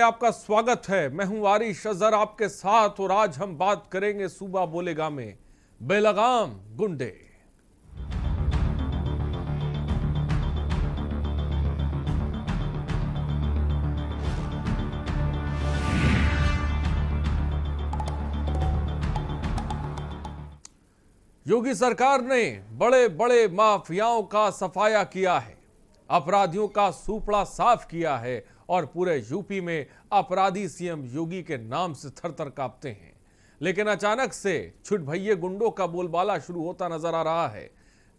आपका स्वागत है। मैं हूं वारिश अजहर आपके साथ और आज हम बात करेंगे सूबा बोलेगा में बेलगाम गुंडे। योगी सरकार ने बड़े बड़े माफियाओं का सफाया किया है, अपराधियों का सूपड़ा साफ किया है और पूरे यूपी में अपराधी सीएम योगी के नाम से थरथर कांपते हैं। लेकिन अचानक से छुट भइये गुंडों का बोलबाला शुरू होता नजर आ रहा है।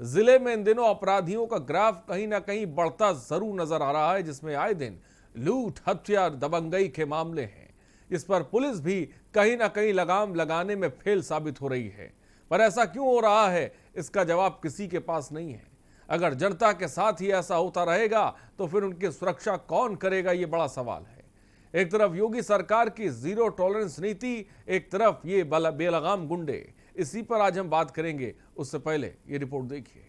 जिले में इन दिनों अपराधियों का ग्राफ कहीं ना कहीं बढ़ता जरूर नजर आ रहा है, जिसमें आए दिन लूट, हत्या, दबंगई के मामले हैं। इस पर पुलिस भी कहीं ना कहीं लगाम लगाने में फेल साबित हो रही है। पर ऐसा क्यों हो रहा है, इसका जवाब किसी के पास नहीं है। अगर जनता के साथ ही ऐसा होता रहेगा तो फिर उनकी सुरक्षा कौन करेगा, ये बड़ा सवाल है। एक तरफ योगी सरकार की जीरो टॉलरेंस नीति, एक तरफ ये बेलगाम गुंडे। इसी पर आज हम बात करेंगे। उससे पहले ये रिपोर्ट देखिए।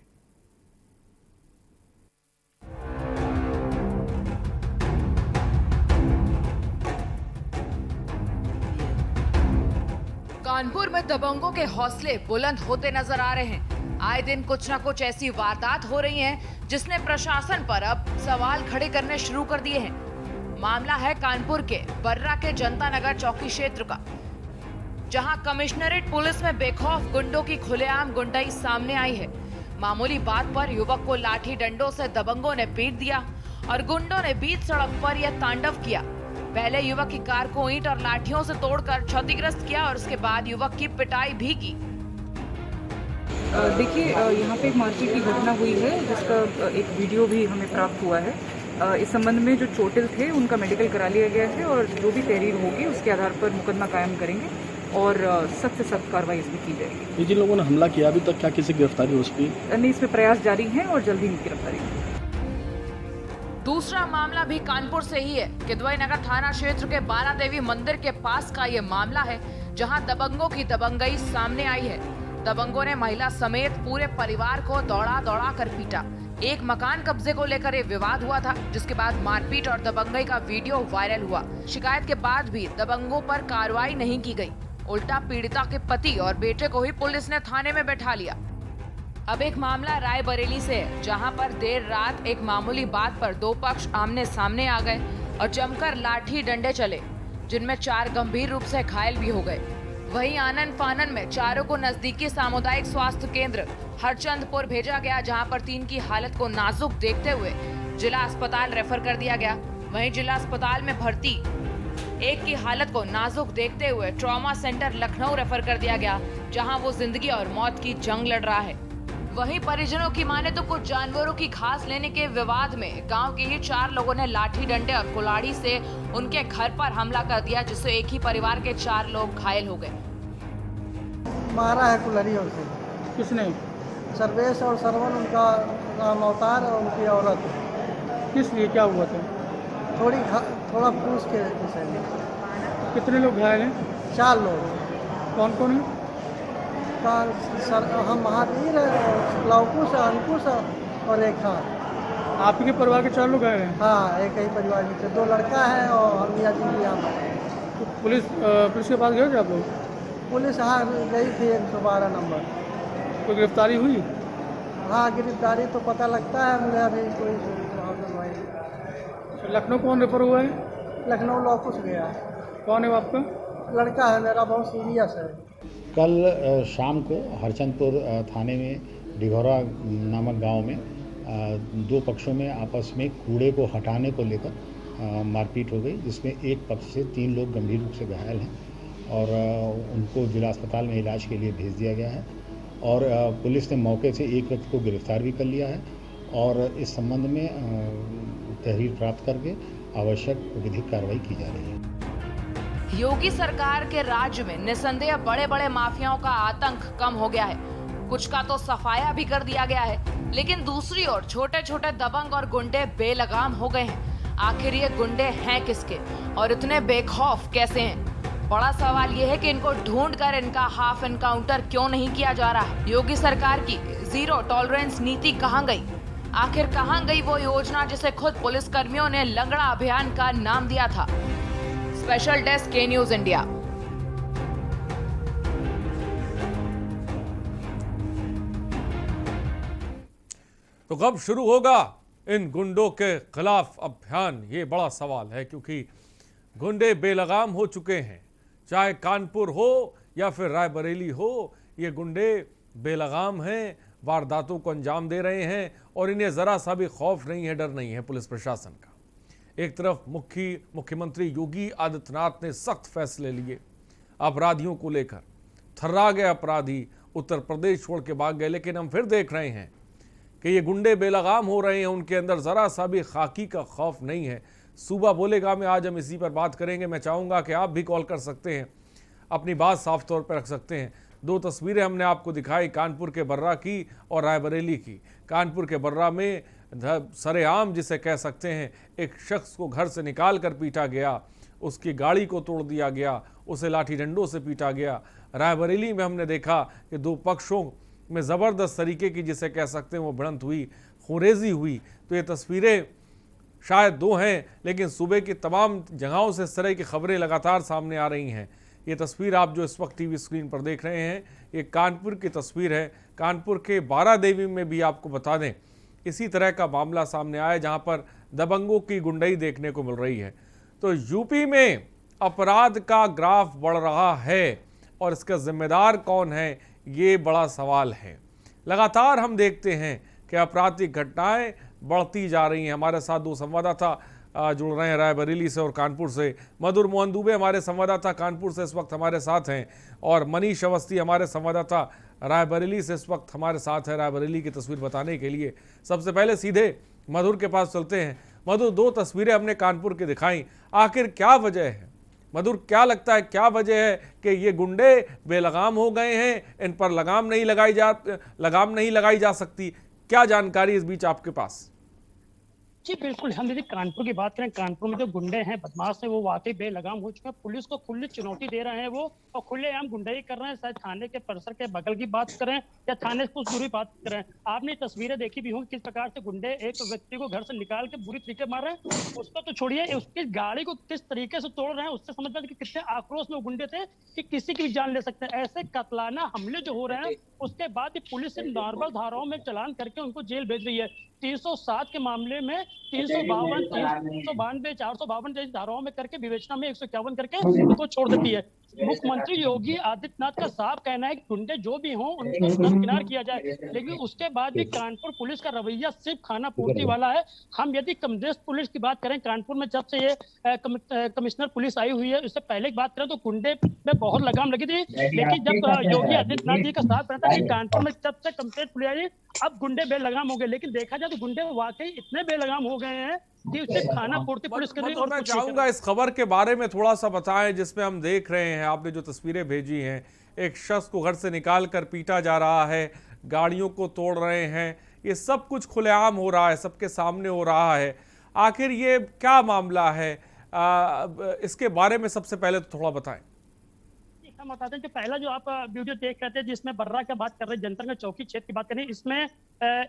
कानपुर में दबंगों के हौसले बुलंद होते नजर आ रहे हैं। आए दिन कुछ न कुछ ऐसी वारदात हो रही हैं जिसने प्रशासन पर अब सवाल खड़े करने शुरू कर दिए हैं। मामला है कानपुर के बर्रा के जनता नगर चौकी क्षेत्र का, जहां कमिश्नरेट पुलिस में बेखौफ गुंडों की खुलेआम गुंडाई सामने आई है। मामूली बात पर युवक को लाठी डंडों से दबंगों ने पीट दिया और गुंडों ने बीच सड़क पर यह तांडव किया। पहले युवक की कार को ईंट और लाठियों से तोड़कर क्षतिग्रस्त किया और उसके बाद युवक की पिटाई भी की। देखिए, यहाँ पे एक मारपीट की घटना हुई है जिसका एक वीडियो भी हमें प्राप्त हुआ है। इस संबंध में जो चोटिल थे उनका मेडिकल करा लिया गया है और जो भी तहरीर होगी उसके आधार पर मुकदमा कायम करेंगे और सख्त से सख्त कार्रवाई इसमें की जाएगी। जिन लोगों ने हमला किया अभी तक क्या किसी गिरफ्तारी हो सकी? नहीं, इसमें प्रयास जारी हैं और जल्दी इनकी गिरफ्तारी होगी। दूसरा मामला भी कानपुर से ही है। किदवई नगर थाना क्षेत्र के बाला देवी मंदिर के पास का ये मामला है, जहां दबंगों की दबंगई सामने आई है। दबंगों ने महिला समेत पूरे परिवार को दौड़ा दौड़ा कर पीटा। एक मकान कब्जे को लेकर ये विवाद हुआ था, जिसके बाद मारपीट और दबंगई का वीडियो वायरल हुआ। शिकायत के बाद भी दबंगों पर कार्रवाई नहीं की गई। उल्टा पीड़िता के पति और बेटे को ही पुलिस ने थाने में बैठा लिया। अब एक मामला रायबरेली से है, जहां पर देर रात एक मामूली बात पर दो पक्ष आमने सामने आ गए और जमकर लाठी डंडे चले, जिनमें 4 गंभीर रूप से घायल भी हो गए। वहीं आनन फानन में चारों को नजदीकी सामुदायिक स्वास्थ्य केंद्र हरचंदपुर भेजा गया, जहां पर 3 की हालत को नाजुक देखते हुए जिला अस्पताल रेफर कर दिया गया। वहीं जिला अस्पताल में भर्ती 1 की हालत को नाजुक देखते हुए ट्रॉमा सेंटर लखनऊ रेफर कर दिया गया, जहां वो जिंदगी और मौत की जंग लड़ रहा है। वहीं परिजनों की माने तो कुछ जानवरों की घास लेने के विवाद में गांव के ही 4 लोगों ने लाठी डंडे और कुल्हाड़ी से उनके घर पर हमला कर दिया, जिससे एक ही परिवार के 4 लोग घायल हो गए। मारा है कुल्हाड़ियों से। किसने? सर्वेश और सरवन, उनका नाम अवतार और उनकी औरत। किस लिए, क्या हुआ था? थोड़ा पूछ के विषय में। कितने लोग घायल हैं? 4 लोग। कौन कौन है? हम महावीर है, लवकुश, अंकुश और एक खान। आप ही के परिवार के 4 लोग घायल हैं? हाँ, एक ही परिवार के 2 लड़का है और हम मियाँ जी यहाँ। तो पुलिस के पास गए थे आप लोग? पुलिस हाँ गई थी 112 नंबर। कोई गिरफ्तारी हुई? हाँ, गिरफ्तारी तो पता लगता है मुझे अभी कोई। लखनऊ कौन रेफर हुआ है? लखनऊ लवकुश गया। कौन है वो आपका? लड़का है मेरा, बहुत सीरियस है। कल शाम को हरचंदपुर थाने में डिघौरा नामक गांव में 2 पक्षों में आपस में कूड़े को हटाने को लेकर मारपीट हो गई, जिसमें एक पक्ष से 3 लोग गंभीर रूप से घायल हैं और उनको जिला अस्पताल में इलाज के लिए भेज दिया गया है। और पुलिस ने मौके से एक व्यक्ति को गिरफ्तार भी कर लिया है और इस संबंध में तहरीर प्राप्त करके आवश्यक विधिक कार्रवाई की जा रही है। योगी सरकार के राज्य में निसंदेह बड़े बड़े माफियाओं का आतंक कम हो गया है। कुछ का तो सफाया भी कर दिया गया है, लेकिन दूसरी ओर छोटे छोटे दबंग और गुंडे बेलगाम हो गए हैं। आखिर ये गुंडे हैं किसके और इतने बेखौफ कैसे हैं? बड़ा सवाल ये है कि इनको ढूंढकर इनका हाफ एनकाउंटर क्यों नहीं किया जा रहा। योगी सरकार की जीरो टॉलरेंस नीति कहां गई? आखिर कहां गई वो योजना जिसे खुद पुलिसकर्मियों ने लंगड़ा अभियान का नाम दिया था? स्पेशल डेस्क के न्यूज इंडिया। तो कब शुरू होगा इन गुंडों के खिलाफ अभियान, ये बड़ा सवाल है, क्योंकि गुंडे बेलगाम हो चुके हैं। चाहे कानपुर हो या फिर रायबरेली हो, ये गुंडे बेलगाम हैं, वारदातों को अंजाम दे रहे हैं और इन्हें ज़रा सा भी खौफ नहीं है, डर नहीं है पुलिस प्रशासन का। एक तरफ मुख्यमंत्री योगी आदित्यनाथ ने सख्त फैसले लिए अपराधियों को लेकर। थर्रा गए अपराधी, उत्तर प्रदेश छोड़ के भाग गए, लेकिन हम फिर देख रहे हैं कि ये गुंडे बेलगाम हो रहे हैं, उनके अंदर ज़रा सा भी खाकी का खौफ नहीं है। सूबा बोलेगा में आज हम इसी पर बात करेंगे। मैं चाहूँगा कि आप भी कॉल कर सकते हैं, अपनी बात साफ तौर पर रख सकते हैं। दो तस्वीरें हमने आपको दिखाई, कानपुर के बर्रा की और रायबरेली की। कानपुर के बर्रा में सरेआम जिसे कह सकते हैं, एक शख्स को घर से निकाल कर पीटा गया, उसकी गाड़ी को तोड़ दिया गया, उसे लाठी डंडों से पीटा गया। रायबरेली में हमने देखा कि दो पक्षों में ज़बरदस्त तरीके की जिसे कह सकते हैं वो भिड़ंत हुई, खुरेजी हुई। तो ये तस्वीरें शायद दो हैं, लेकिन सूबे की तमाम जगहों से इस तरह की खबरें लगातार सामने आ रही हैं। ये तस्वीर आप जो इस वक्त टीवी स्क्रीन पर देख रहे हैं, ये कानपुर की तस्वीर है। कानपुर के बारादेवी में भी आपको बता दें इसी तरह का मामला सामने आया, जहां पर दबंगों की गुंडई देखने को मिल रही है। तो यूपी में अपराध का ग्राफ बढ़ रहा है और इसका जिम्मेदार कौन है, ये बड़ा सवाल है। लगातार हम देखते हैं कि आपराधिक घटनाएं बढ़ती जा रही हैं। हमारे साथ दो संवाददाता जुड़ रहे हैं रायबरेली से और कानपुर से। मधुर मोहन दुबे हमारे संवाददाता कानपुर से इस वक्त हमारे साथ हैं और मनीष अवस्थी हमारे संवाददाता रायबरेली से इस वक्त हमारे साथ है रायबरेली की तस्वीर बताने के लिए। सबसे पहले सीधे मधुर के पास चलते हैं। मधुर, दो तस्वीरें हमने कानपुर की दिखाई, आखिर क्या वजह है? मधुर, क्या लगता है क्या वजह है कि ये गुंडे बेलगाम हो गए हैं, इन पर लगाम नहीं लगाई जा सकती? क्या जानकारी इस बीच आपके पास? जी बिल्कुल, हम यदि कानपुर की बात करें, कानपुर में जो गुंडे हैं, बदमाश हैं, वो वाकई बेलगाम हो चुके हैं। पुलिस को खुली चुनौती दे रहे हैं वो, और खुलेआम गुंडाई कर रहे हैं। शायद थाने के परिसर के बगल की बात करें या थाने से कुछ दूरी बात करें, आपने तस्वीरें देखी भी होंगी किस प्रकार से गुंडे एक व्यक्ति को घर से निकाल के बुरी तरीके मार रहे हैं। उसको तो छोड़िए, उसकी गाड़ी को किस तरीके से तोड़ रहे हैं, उससे समझ में कि कितने आक्रोश में गुंडे थे कि किसी की भी जान ले सकते हैं। ऐसे कतलाना हमले जो हो रहे हैं, उसके बाद भी पुलिस इन नॉर्मल धाराओं में चालान करके उनको जेल भेज रही है। 307 के मामले में 352, 392, 452 जैसी धाराओं में करके विवेचना में 151 करके उनको छोड़ देती है। मुख्यमंत्री योगी आदित्यनाथ का साफ कहना है कि गुंडे जो भी हों उनको दरकिनार किया जाए, लेकिन उसके बाद भी कानपुर पुलिस का रवैया सिर्फ खाना पूर्ति वाला है। हम यदि कमदेश पुलिस की बात करें, कानपुर में जब से ये कमिश्नर पुलिस आई हुई है, उससे पहले की बात करें तो गुंडे में बहुत लगाम लगी थी। लेकिन जब योगी आदित्यनाथ जी का साफ कहना था कि कानपुर में जब से कमिश्नर पुलिस आई, अब गुंडे बेलगाम हो गए। लेकिन देखा जाए तो गुंडे वाकई इतने बेलगाम हो गए हैं कि उससे खाना पूर्ति पुलिस के लिए। और मैं चाहूंगा इस खबर के बारे में थोड़ा सा बताएं, जिसमें हम देख रहे हैं, आपने जो तस्वीरें भेजी हैं, एक शख्स को घर से निकाल कर पीटा जा रहा है, गाड़ियों को तोड़ रहे हैं, ये सब कुछ खुलेआम हो रहा है, सबके सामने हो रहा है। आखिर ये क्या मामला है, इसके बारे में सबसे पहले तो थोड़ा बताएं। हम बताते हैं कि पहला जो आप वीडियो देख रहे थे जिसमें बर्रा की बात कर रहे हैं, जंतर में चौकी क्षेत्र की बात करें, इसमें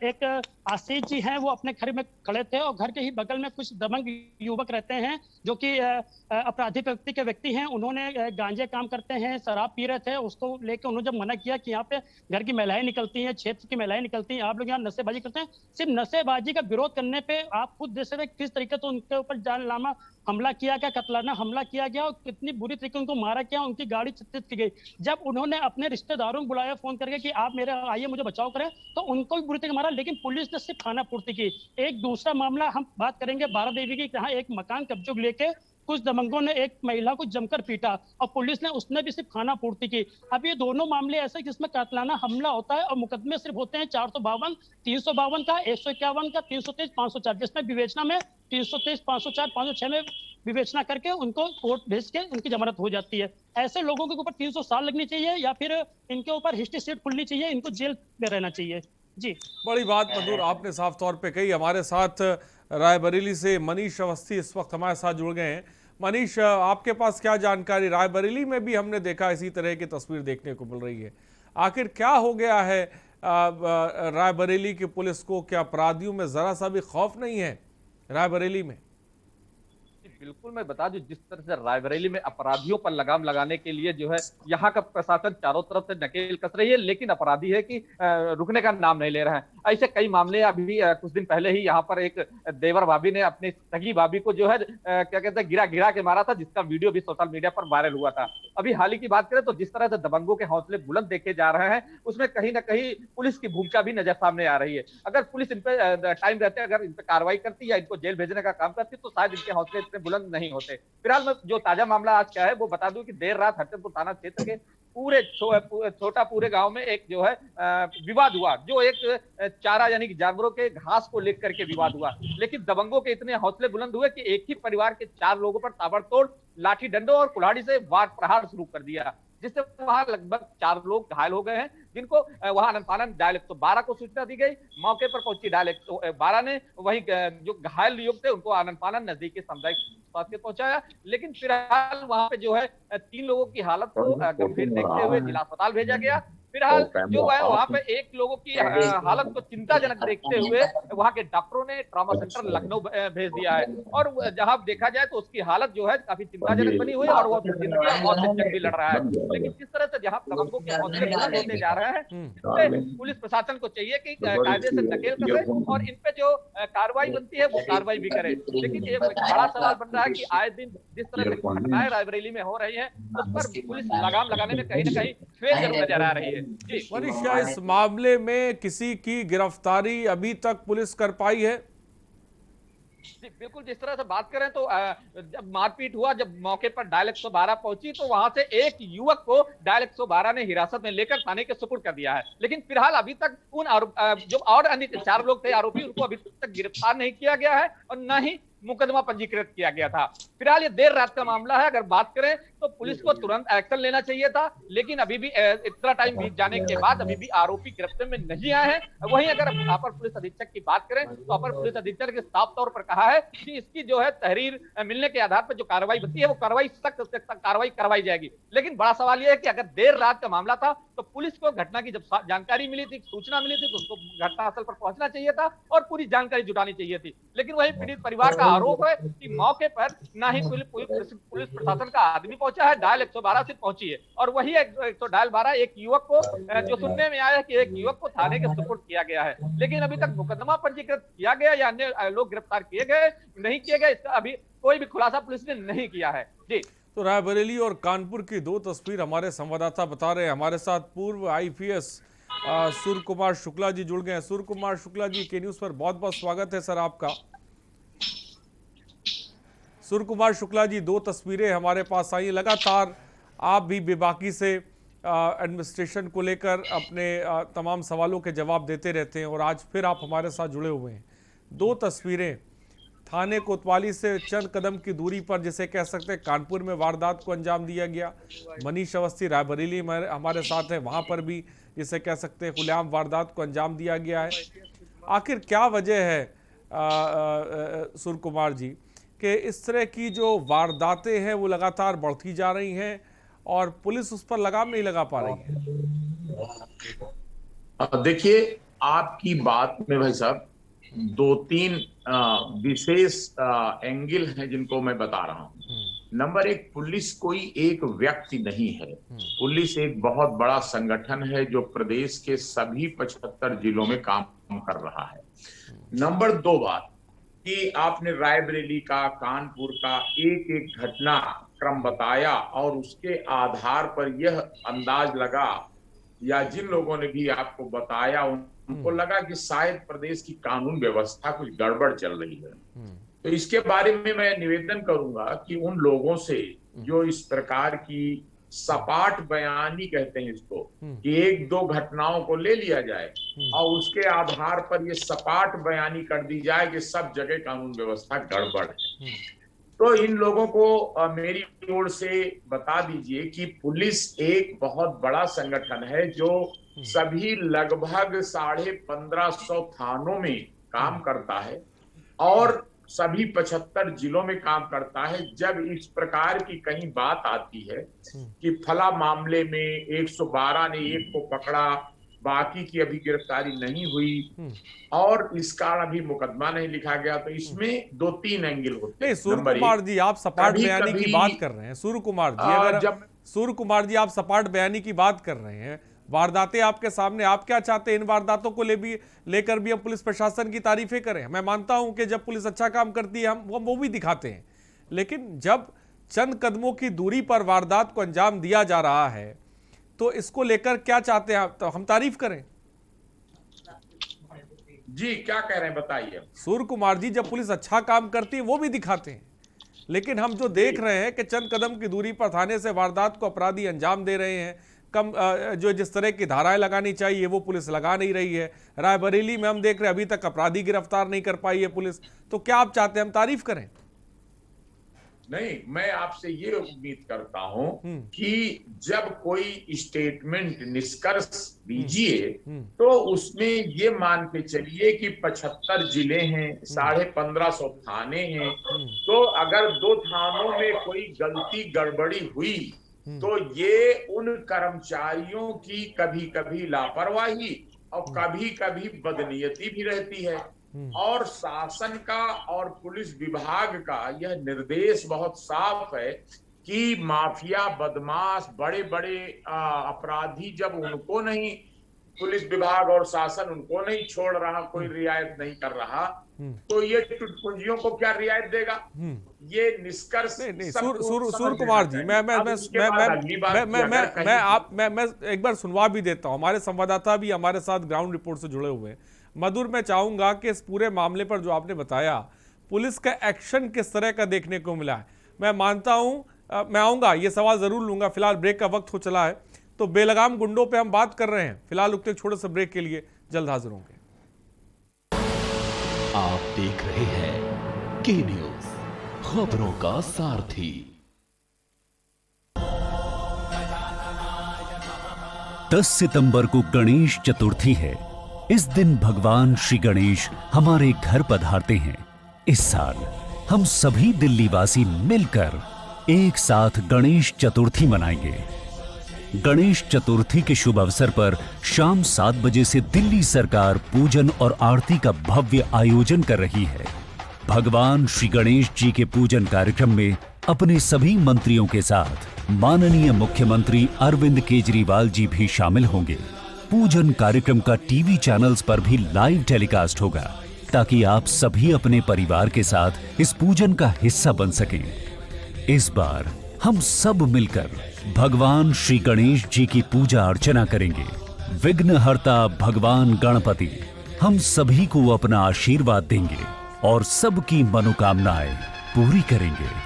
एक आशीष जी हैं, वो अपने घर में खड़े थे और घर के ही बगल में कुछ दबंग युवक रहते हैं जो कि अपराधी प्रवृत्ति के व्यक्ति हैं। उन्होंने गांजे काम करते हैं, शराब पी रहे थे। उसको लेकर उन्होंने जब मना किया कि यहाँ पे घर की महिलाएं निकलती हैं, क्षेत्र की महिलाएं निकलती हैं, आप लोग यहाँ नशेबाजी करते हैं। सिर्फ नशेबाजी का विरोध करने पे आप खुद देख सकते हैं किस तरीके से उनके ऊपर जानलेवा हमला किया गया, कतलाना हमला किया गया और कितनी बुरी तरीके उनको मारा गया, उनकी गाड़ी चित्रित की गई। जब उन्होंने अपने रिश्तेदारों को बुलाया फोन करके कि आप मेरे आइए मुझे बचाव करें, तो उनको भी बुरी तरीके मारा। लेकिन पुलिस ने सिर्फ खाना पूर्ति की। एक दूसरा मामला हम बात करेंगे बारादेवी की, जहां एक मकान कब्जे को लेके कुछ दबंगों ने एक महिला को जमकर पीटा और पुलिस ने उसने भी सिर्फ खाना पूर्ति की। अब ये दोनों मामले ऐसे जिसमें कातलाना हमला होता है और मुकदमे सिर्फ होते हैं 452, 352 का, 151 का, 323, 504, जिसमें विवेचना में 323, 504, 506 में विवेचना करके उनको कोर्ट भेज के उनकी जमानत हो जाती है। ऐसे लोगों के ऊपर 300 साल लगनी चाहिए या फिर इनके ऊपर हिस्ट्री शीट खुलनी चाहिए, इनको जेल में रहना चाहिए। जी, बड़ी बात मधुर आपने साफ तौर पे कही। हमारे साथ रायबरेली से मनीष अवस्थी इस वक्त हमारे साथ जुड़ गए हैं। मनीष, आपके पास क्या जानकारी? रायबरेली में भी हमने देखा इसी तरह की तस्वीर देखने को मिल रही है। आखिर क्या हो गया है रायबरेली की पुलिस को? क्या अपराधियों में जरा सा भी खौफ नहीं है रायबरेली में? बिल्कुल, मैं बता दूं, जिस तरह से रायबरेली में अपराधियों पर लगाम लगाने के लिए जो है यहाँ का प्रशासन चारों तरफ से नकेल कस रही है, लेकिन अपराधी है कि रुकने का नाम नहीं ले रहे हैं। ऐसे कई मामले अभी कुछ दिन पहले ही यहाँ पर एक देवर भाभी ने अपनी सगी भाभी को जो है क्या कहते हैं गिरा गिरा के मारा था, जिसका वीडियो भी सोशल मीडिया पर वायरल हुआ था। अभी हाल ही की बात करें तो जिस तरह से दबंगों के हौसले बुलंद देखे जा रहे हैं, उसमें कहीं ना कहीं पुलिस की भूमिका भी नजर सामने आ रही है। अगर पुलिस इन पे टाइम रहते अगर इन पे कार्रवाई करती या इनको जेल भेजने का काम करती तो शायद इनके हौसले इतने बुलंद नहीं होते। फिलहाल मैं जो ताजा मामला आज क्या है वो बता दूं कि देर रात हरचंदपुर थाना क्षेत्र के पूरे छोटा पूरे गांव में एक जो है विवाद हुआ, जो एक चारा यानी कि जानवरों के घास को लेकर के विवाद हुआ। लेकिन दबंगों के इतने हौसले बुलंद हुए कि एक ही परिवार के 4 लोगों पर ताबड़तोड़ लाठी डंडों और कुल्हाड़ी से वार प्रहार शुरू कर दिया, जिससे वहां लगभग 4 लोग घायल हो गए हैं, जिनको वहां आनंद-फानंद डायल 112 को सूचना दी गई। मौके पर पहुंची डायल 112 ने वहीं जो घायल युवक थे उनको आनंद-फानंद नजदीकी सामुदायिक स्वास्थ्य पहुंचाया। लेकिन फिलहाल वहां पे जो है 3 लोगों की हालत को गंभीर देखते हुए जिला अस्पताल भेजा गया। फिलहाल जो है वहां पे 1 लोगों की हालत को चिंताजनक देखते हुए वहां के डॉक्टरों ने ट्रॉमा सेंटर लखनऊ भेज दिया है, और जहां देखा जाए तो उसकी हालत जो है काफी चिंताजनक बनी हुई है और वो जिंदगी और मौत से जंग भी लड़ रहा है। लेकिन जिस तरह से जहां दबंगों के हौसले बुलंद होते जा रहे हैं, इससे पुलिस प्रशासन को चाहिए कि कायदे से नकेल कसे और इन पे जो कार्रवाई बनती है वो कार्रवाई भी करे। लेकिन ये बड़ा सवाल बन रहा है कि आए दिन जिस तरह से घटनाएं रायबरेली में हो रही है उस पर पुलिस लगाम लगाने में कहीं ना कहीं फेल जरूर नजर आ रही है। मनीष, क्या इस मामले में किसी की गिरफ्तारी अभी तक पुलिस कर पाई है? जी बिल्कुल, जिस तरह से बात करें तो जब मारपीट हुआ, जब मौके पर डायल 112 पहुंची तो वहां से एक युवक को डायल 112 ने हिरासत में लेकर थाने के सुपुर्द कर दिया है। लेकिन फिलहाल अभी तक उन जो और अन्य 4 लोग थे आरोपी, उनको अभी तक गिरफ्तार नहीं किया गया है और न ही मुकदमा पंजीकृत किया गया था। फिलहाल ये देर रात का मामला है। अगर बात करें तो पुलिस को तुरंत एक्शन लेना चाहिए था, लेकिन अभी भी इतना टाइम बीत जाने के बाद अभी भी आरोपी गिरफ्तार में नहीं आए हैं। वहीं अगर अपर पुलिस अधीक्षक की बात करें तो अपर पुलिस अधीक्षक ने साफ तौर पर कहा है कि इसकी जो है तहरीर मिलने के आधार पर जो कार्रवाई बनती है वो कार्रवाई सख्त से सख्त कार्रवाई करवाई जाएगी। लेकिन बड़ा सवाल यह है कि अगर देर रात का मामला था तो पुलिस को घटना की जब जानकारी मिली थी, सूचना मिली थी, तो उसको घटनास्थल पर पहुंचना चाहिए था और पूरी जानकारी जुटानी चाहिए थी। लेकिन वही पीड़ित परिवार का आरोप है कि मौके पर ना ही पुलिस प्रशासन का आदमी पहुंचा है, डायल 112 से पहुंची है और वही 112 एक युवक को जो सुनने में आया कि एक युवक को थाने के सुपुर्द किया गया है। लेकिन अभी तक मुकदमा पंजीकृत किया गया या अन्य लोग गिरफ्तार किए गए नहीं किए गए, इसका अभी कोई भी खुलासा पुलिस ने नहीं किया है। जी, तो रायबरेली और कानपुर की 2 तस्वीर हमारे संवाददाता बता रहे हैं। हमारे साथ पूर्व IPS सूर्य कुमार शुक्ला जी जुड़ गए हैं। सूर्य कुमार शुक्ला जी, के न्यूज पर बहुत बहुत स्वागत है सर आपका। सूर्य कुमार शुक्ला जी, 2 तस्वीरें हमारे पास आई। लगातार आप भी बेबाकी से एडमिनिस्ट्रेशन को लेकर अपने तमाम सवालों के जवाब देते रहते हैं और आज फिर आप हमारे साथ जुड़े हुए हैं। 2 तस्वीरें थाने कोतवाली से चंद कदम की दूरी पर, जिसे कह सकते हैं कानपुर में वारदात को अंजाम दिया गया। मनीष अवस्थी रायबरेली में हमारे साथ है, वहां पर भी जिसे कह सकते हैं खुलेआम वारदात को अंजाम दिया गया है। आखिर क्या वजह है सूर्य कुमार जी कि इस तरह की जो वारदातें हैं वो लगातार बढ़ती जा रही हैं और पुलिस उस पर लगाम नहीं लगा पा रही है? देखिए, आपकी बात में भाई साहब 2-3 विशेष एंगल हैं जिनको मैं बता रहा हूं। नंबर 1, पुलिस कोई एक व्यक्ति नहीं है, पुलिस एक बहुत बड़ा संगठन है जो प्रदेश के सभी 75 जिलों में काम कर रहा है। नंबर 2 बात कि आपने रायबरेली का, कानपुर का एक एक घटना क्रम बताया और उसके आधार पर यह अंदाज लगा या जिन लोगों ने भी आपको बताया उनको लगा कि शायद प्रदेश की कानून व्यवस्था कुछ गड़बड़ चल रही है। तो इसके बारे में मैं निवेदन करूंगा कि उन लोगों से जो इस प्रकार की सपाट बयानी कहते हैं इसको, कि 1-2 घटनाओं को ले लिया जाए और उसके आधार पर ये सपाट बयानी कर दी जाए कि सब जगह कानून व्यवस्था गड़बड़ है। तो इन लोगों को मेरी ओर से बता दीजिए कि पुलिस एक बहुत बड़ा संगठन है जो सभी लगभग 1550 थानों में काम करता है और सभी 75 जिलों में काम करता है। जब इस प्रकार की कहीं बात आती है कि फला मामले में 112 ने एक को पकड़ा बाकी की अभी गिरफ्तारी नहीं हुई और इस कारण अभी मुकदमा नहीं लिखा गया। तो इसमें 2-3 एंगल होते नहीं, हैं। सूर्य नंबर कुमार एक, जी आप सपाट कभी बयानी की कभी बात कर रहे हैं। सूर्य कुमार जी अगर जब सूर्य कुमार जी आप सपाट बयानी की बात कर रहे हैं, वारदातें आपके सामने, आप क्या चाहते हैं इन वारदातों को लेकर भी हम पुलिस प्रशासन की तारीफें करें? मैं मानता हूं कि जब पुलिस अच्छा काम करती है हम वो भी दिखाते हैं, लेकिन जब चंद कदमों की दूरी पर वारदात को अंजाम दिया जा रहा है तो इसको लेकर क्या चाहते हैं आप? तो हम तारीफ करें? जी क्या कह रहे हैं बताइए। सूर्य कुमार जी जब पुलिस अच्छा काम करती है वो भी दिखाते हैं, लेकिन हम जो देख रहे हैं कि चंद कदम की दूरी पर थाने से वारदात को अपराधी अंजाम दे रहे हैं। कम जो जिस तरह की धाराएं लगानी चाहिए वो पुलिस लगा नहीं रही है। रायबरेली में हम देख रहे हैं अभी तक अपराधी गिरफ्तार नहीं कर पाई है पुलिस। तो क्या आप चाहते हैं हम तारीफ करें? नहीं, मैं आपसे ये उम्मीद करता हूं कि जब कोई स्टेटमेंट निष्कर्ष दीजिए तो उसमें ये मान के चलिए कि 75 जिले हैं, 1550 थाने हैं। तो अगर 2 थानों में कोई गलती गड़बड़ी हुई तो ये उन कर्मचारियों की कभी कभी लापरवाही और कभी कभी बदनीयती भी रहती है। और शासन का और पुलिस विभाग का यह निर्देश बहुत साफ है कि माफिया, बदमाश, बड़े बड़े अपराधी जब उनको नहीं, पुलिस विभाग और शासन उनको नहीं छोड़ रहा, कोई रियायत नहीं कर रहा, तो ये टुटपुंजियों को क्या रियायत देगा? ये निष्कर्ष नहीं सूर्य कुमार जी, मैं एक बार सुनवा भी देता हूं। हमारे संवाददाता भी हमारे साथ ग्राउंड रिपोर्ट से जुड़े हुए हैं। मधुर, मैं चाहूंगा कि इस पूरे मामले पर जो आपने बताया पुलिस का एक्शन किस तरह का देखने को मिला है। मैं मानता हूं, मैं आऊंगा, ये सवाल जरूर लूंगा। फिलहाल ब्रेक का वक्त हो चला है, तो बेलगाम गुंडों पे हम बात कर रहे हैं। फिलहाल रुकते छोटे से ब्रेक के लिए, जल्द हाजिर होंगे। आप देख रहे हैं के न्यूज, खबरों का सारथी। 10 सितंबर को गणेश चतुर्थी है। इस दिन भगवान श्री गणेश हमारे घर पधारते हैं। इस साल हम सभी दिल्ली वासी मिलकर एक साथ गणेश चतुर्थी मनाएंगे। गणेश चतुर्थी के शुभ अवसर पर शाम 7 बजे से दिल्ली सरकार पूजन और आरती का भव्य आयोजन कर रही है। भगवान श्री गणेश जी के पूजन कार्यक्रम में अपने सभी मंत्रियों के साथ माननीय मुख्यमंत्री अरविंद केजरीवाल जी भी शामिल होंगे। पूजन कार्यक्रम का टीवी चैनल्स पर भी लाइव टेलीकास्ट होगा, ताकि आप सभी अपने परिवार के साथ इस पूजन का हिस्सा बन सकें। इस बार हम सब मिलकर भगवान श्री गणेश जी की पूजा अर्चना करेंगे। विघ्नहर्ता भगवान गणपति हम सभी को अपना आशीर्वाद देंगे और सबकी मनोकामनाएं पूरी करेंगे।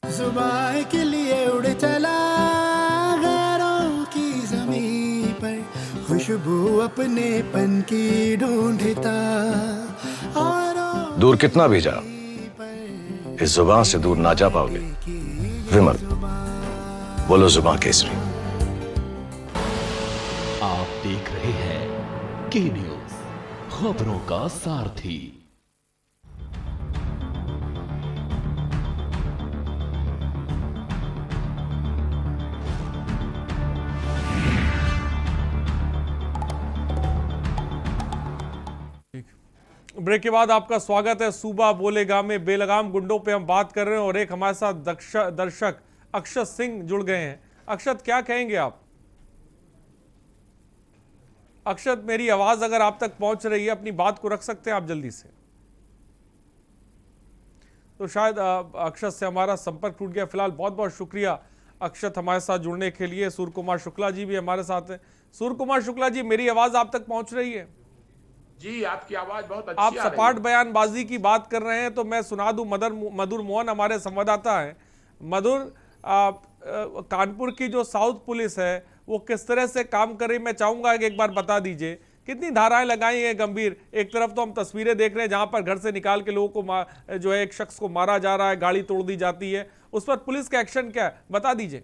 जुबान के लिए उड़ चला गैरों की ज़मीं पर, खुशबू अपने पन की ढूंढता। दूर कितना भी जा, इस जुबान से दूर ना जा पाओगे। विमल, बोलो जुबान केसरी। आप देख रहे हैं के न्यूज, खबरों का सारथी। ब्रेक के बाद आपका स्वागत है। सूबा बोलेगा में बेलगाम गुंडों पे हम बात कर रहे हैं और एक हमारे साथ दर्शक अक्षत सिंह जुड़ गए हैं। अक्षत, क्या कहेंगे आप? अक्षत, मेरी आवाज अगर आप तक पहुंच रही है, अपनी बात को रख सकते हैं आप जल्दी से? तो शायद अक्षत से हमारा संपर्क टूट गया। फिलहाल बहुत बहुत शुक्रिया अक्षत हमारे साथ जुड़ने के लिए। सूर्य कुमार शुक्ला जी भी हमारे साथ हैं। सूर्य कुमार शुक्ला जी, मेरी आवाज आप तक पहुंच रही है? जी, आपकी आवाज बहुत अच्छी आप आ रही है। सपाट बयानबाजी की बात कर रहे हैं तो मैं सुना दूं, मधुर मोहन हमारे संवाददाता हैं। मधुर, कानपुर की जो साउथ पुलिस है वो किस तरह से काम कर रही, मैं चाहूंगा कि एक बार बता दीजिए। कितनी धाराएं लगाई हैं गंभीर? एक तरफ तो हम तस्वीरें देख रहे हैं जहां पर घर से निकाल के लोगों को जो है एक शख्स को मारा जा रहा है, गाड़ी तोड़ दी जाती है, उस पर पुलिस का एक्शन क्या है, बता दीजिए।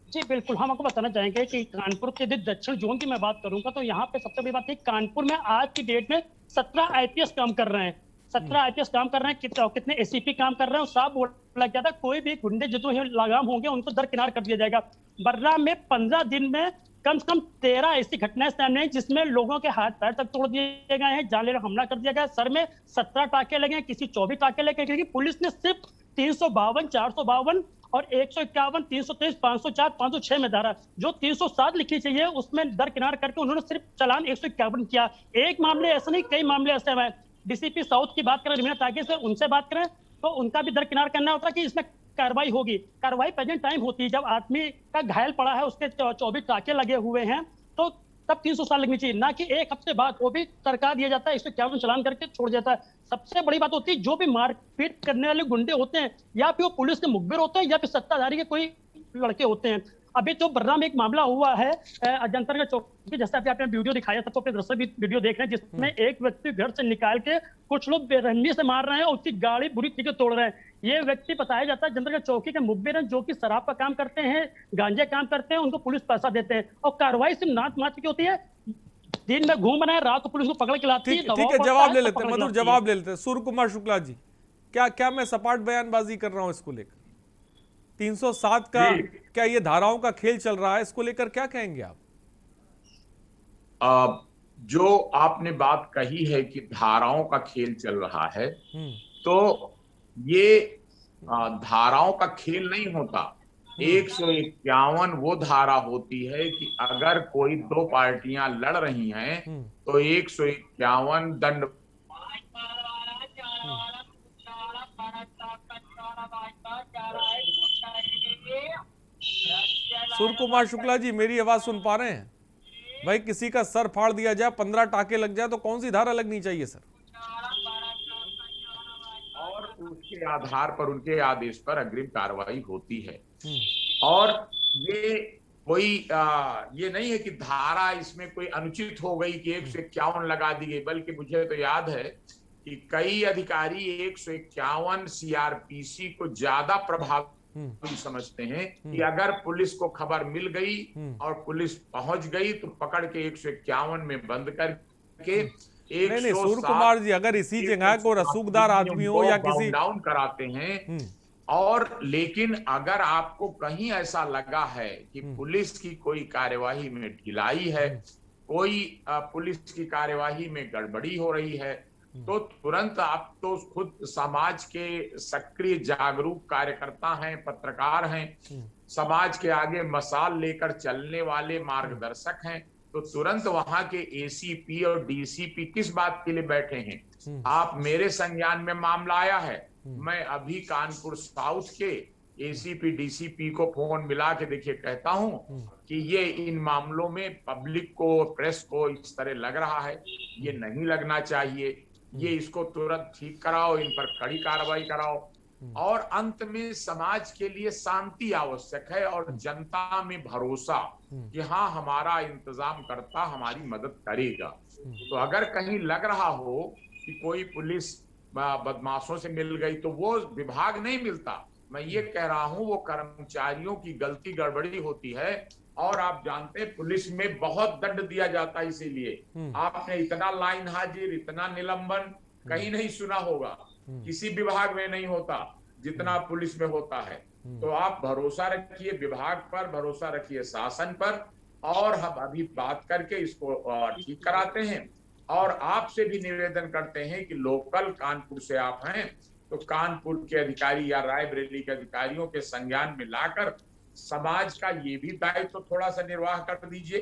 जी बिल्कुल, हम आपको बताना चाहेंगे कि कानपुर के दक्षिण जोन की मैं बात करूंगा तो यहाँ पे सबसे बड़ी बात है, कानपुर में आज की डेट में 17 आईपीएस काम कर रहे हैं। 17 आईपीएस काम कर रहे हैं, कितने एसीपी काम कर रहे हैं, साफ बोला गया था कोई भी गुंडे जो लगाम होंगे उनको दरकिनार कर दिया जाएगा। बर्रा में 15 दिन में कम से कम 13 ऐसी घटनाएं सामने आई जिसमें लोगों के हाथ पैर तक तोड़ दिए गए हैं, जानलेवा हमला कर दिया गया, सर में 17 टाके लगे हैं, किसी 24 टाके लगे, क्योंकि पुलिस ने सिर्फ 352, 452 और 151, 323, 504, 506 में धारा जो 307 लिखनी चाहिए उसमें दरकिनार करके उन्होंने सिर्फ चालान 151 किया। एक मामले ऐसे नहीं, कई मामले ऐसे हैं। डीसीपी साउथ की बात करें रवीना तागे से, उनसे बात करें तो उनका भी दरकिनार करना होता है कि इसमें कार्रवाई होगी। कार्रवाई प्रेजेंट टाइम होती है जब आदमी का घायल पड़ा है, उसके 24 टाके लगे हुए हैं, तो तब 300 साल लगनी चाहिए, ना कि एक हफ्ते बाद वो भी सरकार दिया जाता है, 151 चालान करके छोड़ जाता है। सबसे बड़ी बात होती है जो भी मारपीट करने वाले गुंडे होते हैं या फिर वो पुलिस के मुखबिर होते हैं या फिर सत्ताधारी के कोई लड़के होते हैं। अभी तो बर्रा में एक मामला हुआ है जनता का चौकी, जैसा कि आपने वीडियो दिखाया, सबको अपने दृश्य भी वीडियो देख रहे हैं, जिसमें एक व्यक्ति घर से निकाल के कुछ लोग बेरहमी से मार रहे हैं और उसकी गाड़ी बुरी तरीके तोड़ रहे हैं। ये व्यक्ति बताया जाता है जनता का चौकी के मुखबिर हैं, जो कि शराब का काम करते हैं, गांजे काम करते हैं, उनको पुलिस पैसा देते हैं और कार्रवाई सिर्फ नाच मात्र की होती है। दिन में घूम रहे हैं, रात को पुलिस को पकड़ के लाती है। ठीक है, जवाब ले लेते हैं मधुर, जवाब ले लेते हैं। सूर्य कुमार शुक्ला जी, क्या मैं सपाट बयानबाजी कर रहा हूं इसको लेकर? 307 का क्या ये धाराओं का खेल चल रहा है, इसको लेकर क्या कहेंगे आप? जो आपने बात कही है कि धाराओं का खेल चल रहा है, तो ये धाराओं का खेल नहीं होता। 151 वो धारा होती है कि अगर कोई दो पार्टियां लड़ रही हैं तो 151 दंड सूर्य कुमार शुक्ला जी, मेरी आवाज सुन पा रहे हैं? भाई किसी का सर फाड़ दिया जाए, 15 टाके लग जाए तो कौन सी धारा लगनी चाहिए सर? और उसके आधार पर उनके आदेश पर अग्रिम कार्रवाई होती है। और ये कोई ये नहीं है कि धारा इसमें कोई अनुचित हो गई कि 151 लगा दी गई, बल्कि मुझे तो याद है कि कई अधिकारी 151 सीआरपीसी को ज्यादा प्रभावी समझते हैं कि अगर पुलिस को खबर मिल गई और पुलिस पहुंच गई तो पकड़ के 151 में बंद करके नहीं सूर्य कुमार जी, अगर इसी जगह को रसूखदार आदमी हो या किसी डाउन कराते हैं। और लेकिन अगर आपको कहीं ऐसा लगा है कि पुलिस की कोई कार्यवाही में ढिलाई है, कोई पुलिस की कार्यवाही में गड़बड़ी हो रही है, तो तुरंत आप तो खुद समाज के सक्रिय जागरूक कार्यकर्ता हैं, पत्रकार हैं, समाज के आगे मसाल लेकर चलने वाले मार्गदर्शक हैं, तो तुरंत वहां के एसीपी और डीसीपी किस बात के लिए बैठे हैं? आप मेरे संज्ञान में मामला आया है, मैं अभी कानपुर साउथ के एसीपी डीसीपी को फोन मिला के देखिए कहता हूं कि ये इन मामलों में पब्लिक को, प्रेस को इस तरह लग रहा है, ये नहीं लगना चाहिए, ये इसको तुरंत ठीक कराओ, इन पर कड़ी कार्रवाई कराओ। और अंत में समाज के लिए शांति आवश्यक है और जनता में भरोसा कि हाँ हमारा इंतजाम करता हमारी मदद करेगा। तो अगर कहीं लग रहा हो कि कोई पुलिस बदमाशों से मिल गई तो वो विभाग नहीं मिलता, मैं ये कह रहा हूं वो कर्मचारियों की गलती गड़बड़ी होती है। और आप जानते हैं पुलिस में बहुत दंड दिया जाता है, इसीलिए आपने इतना लाइन हाजिर, इतना निलंबन कहीं नहीं सुना होगा, किसी विभाग में नहीं होता जितना पुलिस में होता है। तो आप भरोसा रखिए विभाग पर, भरोसा रखिए शासन पर, और हम अभी बात करके इसको ठीक कराते हैं। और आपसे भी निवेदन करते हैं कि लोकल कानपुर से आप हैं तो कानपुर के अधिकारी या रायबरेली के अधिकारियों के संज्ञान में लाकर समाज का ये भी दायित्व तो थोड़ा सा निर्वाह कर दीजिए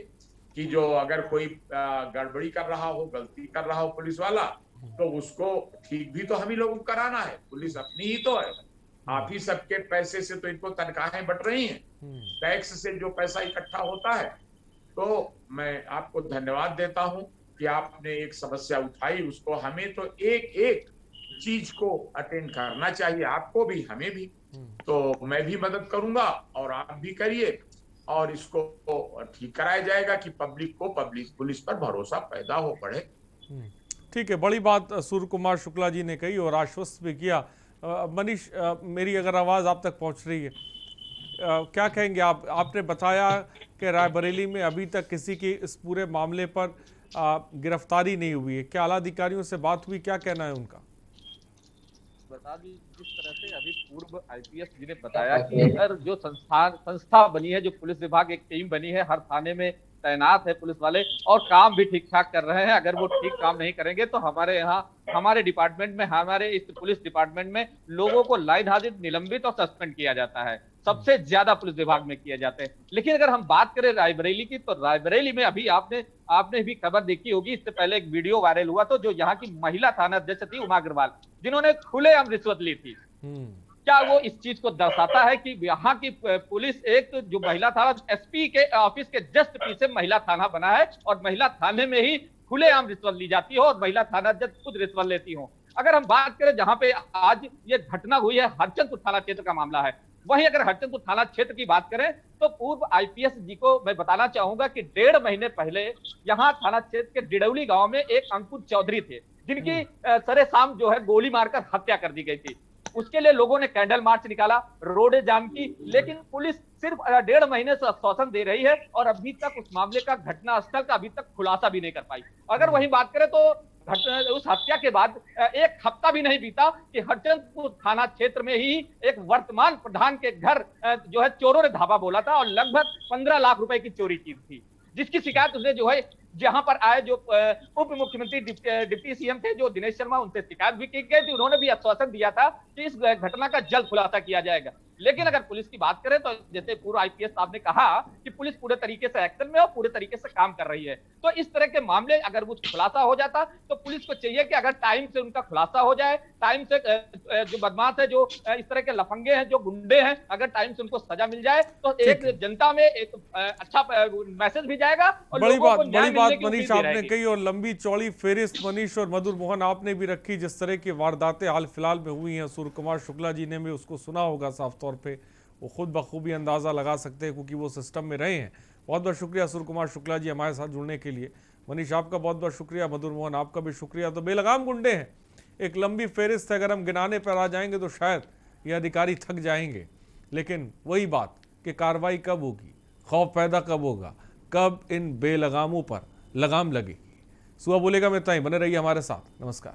कि जो अगर कोई गड़बड़ी कर रहा हो, गलती कर रहा हो पुलिस वाला, तो उसको ठीक भी तो हम ही लोगों को कराना है, पुलिस अपनी ही तो है। आप ही सबके पैसे से तो इनको तनख्वाहें बट रही हैं, टैक्स से जो पैसा इकट्ठा होता है। तो मैं आपको धन्यवाद देता हूं कि आपने एक समस्या उठाई, उसको हमें तो एक एक चीज को अटेंड करना चाहिए, आपको भी हमें भी। तो मैं भी मदद करूंगा और आप भी करिए और इसको ठीक कराया जाएगा कि पब्लिक को पुलिस पर भरोसा पैदा हो पड़े। ठीक है, बड़ी बात सूर्य कुमार शुक्ला जी ने कही और आश्वस्त भी किया। मनीष, मेरी अगर आवाज़ आप तक पहुंच रही है, क्या कहेंगे आप? आपने बताया कि रायबरेली में अभी तक किसी की इस पूरे मामले पर गिरफ्तारी नहीं हुई है, क्या आला अधिकारियों से बात हुई, क्या कहना है उनका? बता दी जिस तरह से अभी पूर्व आईपीएस जी ने बताया कि अगर जो संस्था बनी है, जो पुलिस विभाग एक टीम बनी है, हर थाने में तैनात है पुलिस वाले और काम भी ठीक ठाक कर रहे हैं। अगर वो ठीक काम नहीं करेंगे तो हमारे यहाँ हमारे डिपार्टमेंट में, हमारे इस पुलिस डिपार्टमेंट में लोगों को लाइन हाजिर, निलंबित और सस्पेंड किया जाता है। सबसे ज्यादा पुलिस विभाग में किए जाते हैं। लेकिन अगर हम बात करें रायबरेली की, तो रायबरेली में अभी आपने भी खबर देखी होगी, इससे पहले एक वीडियो वायरल हुआ तो जो यहाँ की महिला थाना अध्यक्ष थी उमा अग्रवाल, जिन्होंने खुलेआम रिश्वत ली थी। क्या वो इस चीज को दर्शाता है कि यहाँ की पुलिस, एक जो महिला थाना एसपी के ऑफिस के जस्ट पीछे महिला थाना बना है और महिला थाने में ही खुलेआम रिश्वत ली जाती हो और महिला थाना अध्यक्ष खुद रिश्वत लेती हो। अगर हम बात करें जहां पे आज ये घटना हुई है, हरचंदपुर थाना क्षेत्र का मामला है, वहीं अगर हरचंदपुर थाना क्षेत्र की बात करें तो पूर्व आईपीएस जी को मैं बताना चाहूंगा कि 1.5 महीने पहले यहाँ थाना क्षेत्र के डिडौली गांव में एक अंकुर चौधरी थे, जिनकी सरे शाम जो है गोली मारकर हत्या कर दी गई थी। उसके लिए लोगों ने कैंडल मार्च निकाला, रोडें जाम की, लेकिन पुलिस सिर्फ 1.5 महीने से आश्वासन दे रही है और अभी तक उस मामले का, घटना स्थल का अभी तक खुलासा भी नहीं कर पाई। अगर वहीं बात करें तो उस हत्या के बाद एक हफ्ता भी नहीं बीता कि हरचंदपुर थाना क्षेत्र में ही एक वर्तमान प्रधान के घर जो है चोरों ने धावा बोला था और लगभग 15 लाख रुपए की चोरी की थी, जिसकी शिकायत उसने जो है जहां पर आए जो उप मुख्यमंत्री डिप्टी सीएम थे जो दिनेश शर्मा, उनसे शिकायत भी की गई थी। उन्होंने भी आश्वासन दिया था कि इस घटना का जल्द खुलासा किया जाएगा। लेकिन अगर पुलिस की बात करें तो जैसे पूर्व आईपीएस साहब ने कहा कि पुलिस पूरे तरीके से एक्शन में और पूरे तरीके से काम कर रही है, तो इस तरह के मामले अगर वो खुलासा हो जाता तो पुलिस को चाहिए कि अगर टाइम से उनका खुलासा हो जाए, टाइम से जो बदमाश है, जो इस तरह के लफंगे हैं, जो गुंडे हैं, अगर टाइम से उनको सजा मिल जाए तो एक जनता में एक अच्छा मैसेज भी जाएगा और बड़ी लोगों को बात न्याय मिलने की मनीष उम्मीद भी आपने रहेगी। कही और लंबी चौड़ी फेरिस्त मनीष और मधुर मोहन आपने भी रखी। जिस तरह की वारदातें हाल फिलहाल में हुई हैं, सूर्य कुमार शुक्ला जी ने भी उसको सुना होगा, साफ तौर पे वो खुद बखूबी अंदाज़ा लगा सकते हैं क्योंकि वो सिस्टम में रहे हैं। बहुत बहुत शुक्रिया सूर्य कुमार शुक्ला जी हमारे साथ जुड़ने के लिए। मनीष आपका बहुत बहुत शुक्रिया, मधुर मोहन आपका भी शुक्रिया। तो बेलगाम गुंडे हैं, एक लंबी फेरिस्त है, अगर हम गिनाने पर आ जाएंगे तो शायद ये अधिकारी थक जाएंगे। लेकिन वही बात कि कार्रवाई कब होगी, खौफ पैदा कब होगा, कब इन बेलगामों पर लगाम लगेगी। सुबह बोलेगा में इतना ही, बने रहिए हमारे साथ। नमस्कार।